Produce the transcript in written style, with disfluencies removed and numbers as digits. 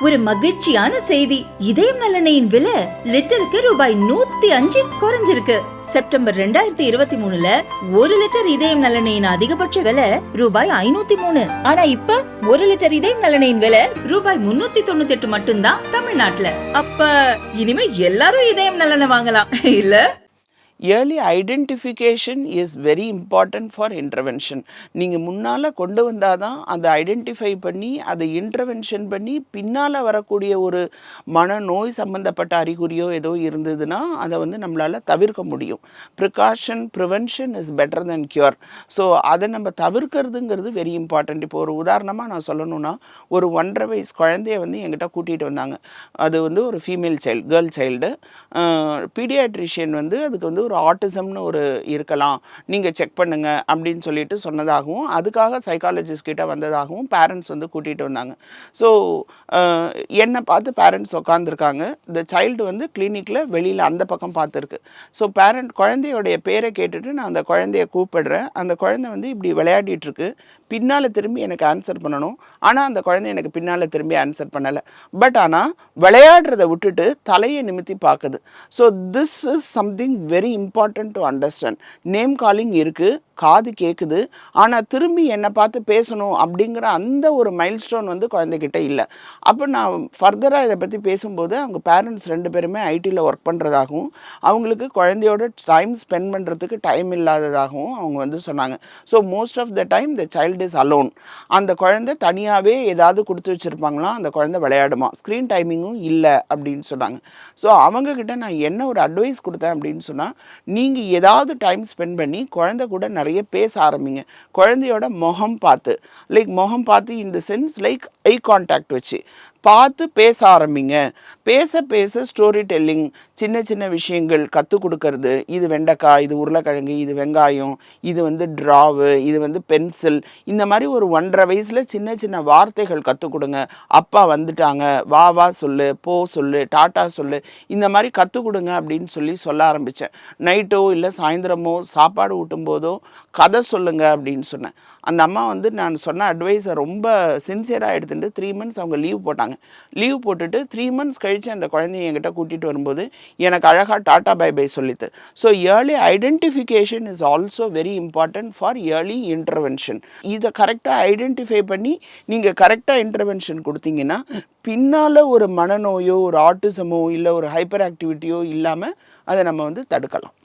ஒரு மகிழ்ச்சியான செய்தி. இதயம் நல்லெண்ணெயின் விலை லிட்டருக்கு ரூபாய் 105 குறைஞ்சிருக்கு. செப்டம்பர் 2023ல 1 லிட்டர் இதயம் நல்லெண்ணெயின் அதிகபட்ச விலை ரூபாய் 503. ஆனா இப்ப 1 லிட்டர் இதயம் நல்லெண்ணெயின் விலை ரூபாய் 398 மட்டும்தான் தமிழ்நாட்டுல. அப்ப இனிமே எல்லாரும் இதயம் நல்லெண்ணெய் வாங்கலாம் இல்ல? Early identification is very important for intervention. நீங்கள் முன்னால் கொண்டு வந்தால் தான் அதை ஐடென்டிஃபை பண்ணி அதை இன்டர்வென்ஷன் பண்ணி பின்னால் வரக்கூடிய ஒரு மனநோய் சம்மந்தப்பட்ட அறிகுறியோ ஏதோ இருந்ததுன்னா அதை வந்து நம்மளால் தவிர்க்க முடியும். Prevention is better then cure. So அதை நம்ம தவிர்க்கிறதுங்கிறது வெரி இம்பார்ட்டன்ட். இப்போ ஒரு உதாரணமாக நான் சொல்லணும்னா, ஒரு 1.5 வயசு குழந்தைய வந்து என்கிட்ட கூட்டிகிட்டு வந்தாங்க. அது வந்து ஒரு female child, girl child. Paediatrician வந்து அதுக்கு வந்து ஒரு ஆட்டிசம்னு ஒரு இருக்கலாம், நீங்கள் செக் பண்ணுங்க அப்படின்னு சொல்லிட்டு சொன்னதாகவும், அதுக்காக சைக்காலஜிஸ்ட் கிட்ட வந்ததாகவும் பேரண்ட்ஸ் வந்து கூட்டிகிட்டு வந்தாங்க. ஸோ என்னை பார்த்து பேரண்ட்ஸ் உட்காந்துருக்காங்க. இந்த சைல்டு வந்து கிளினிக்கில் வெளியில் அந்த பக்கம் பார்த்துருக்கு. ஸோ குழந்தையோடைய பேரை கேட்டுட்டு நான் அந்த குழந்தைய கூப்பிடுறேன். அந்த குழந்தை வந்து இப்படி விளையாடிட்டுருக்கு. பின்னால் திரும்பி எனக்கு ஆன்சர் பண்ணணும். ஆனால் அந்த குழந்தை எனக்கு பின்னால் திரும்பி ஆன்சர் பண்ணலை. பட் ஆனால் விளையாடுறதை விட்டுட்டு தலையை நிமித்தி பார்க்குது. So this is something very important to understand. Name calling இருக்குது, காது கேட்குது, ஆனால் திரும்பி என்னை பார்த்து பேசணும் அப்படிங்கிற அந்த ஒரு மைல்ஸ்டோன் வந்து குழந்தைகிட்ட இல்லை. அப்போ நான் ஃபர்தராக இதை பற்றி பேசும்போது அவங்க பேரண்ட்ஸ் 2 பேருமே ஐடியில் ஒர்க் பண்ணுறதாகவும், அவங்களுக்கு குழந்தையோட டைம் ஸ்பெண்ட் பண்ணுறதுக்கு டைம் இல்லாததாகவும் அவங்க வந்து சொன்னாங்க. So most of the time the child is alone. அந்த குழந்தை தனியாகவே ஏதாவது கொடுத்து வச்சுருப்பாங்களாம், அந்த குழந்தை விளையாடுமா, ஸ்க்ரீன் டைமிங்கும் இல்லை அப்படின்னு சொன்னாங்க. ஸோ அவங்கக்கிட்ட நான் என்ன ஒரு அட்வைஸ் கொடுத்தேன் அப்படின்னு சொன்னால், நீங்கள் ஏதாவது டைம் ஸ்பெண்ட் பண்ணி குழந்தை கூட நிறைய பேச ஆரம்பிங்க. குழந்தையோட முகம் பார்த்து in the sense like eye contact வச்சு பார்த்து பேச ஆரம்பிங்க. பேச ஸ்டோரி டெல்லிங், சின்ன சின்ன விஷயங்கள் கற்றுக் கொடுக்கறது. இது வெண்டைக்காய், இது உருளைக்கிழங்கு, இது வெங்காயம், இது வந்து ட்ராவு, இது வந்து பென்சில். இந்த மாதிரி ஒரு 1.5 வயசில் சின்ன சின்ன வார்த்தைகள் கற்றுக் கொடுங்க. அப்பா வந்துட்டாங்க, வா வா சொல்லு, போ சொல்லு, டாட்டா சொல்லு, இந்த மாதிரி கற்றுக் கொடுங்க அப்படின்னு சொல்ல ஆரம்பித்தேன். நைட்டோ இல்லை சாயந்தரமோ சாப்பாடு ஊட்டும் போதோ கதை சொல்லுங்க அப்படின்னு சொன்னேன். அந்த அம்மா வந்து நான் சொன்ன அட்வைஸை ரொம்ப சின்சியராக எடுத்துகிட்டு 3 மந்த்ஸ் அவங்க லீவ் போட்டாங்க. லீவ் போட்டுட்டு 3 மந்த்ஸ் கழித்து அந்த குழந்தைய என்கிட்ட கூட்டிகிட்டு வரும்போது எனக்கு அழகாக டாட்டா பை பை சொல்லித்து. So early identification is also very important for early intervention. இதை கரெக்டாக ஐடென்டிஃபை பண்ணி நீங்கள் கரெக்டாக இன்டர்வென்ஷன் கொடுத்தீங்கன்னா பின்னால் ஒரு மனநோயோ ஒரு ஆட்டிசமோ இல்லை ஒரு ஹைப்பர் ஆக்டிவிட்டியோ இல்லாமல் அதை நம்ம வந்து தடுக்கலாம்.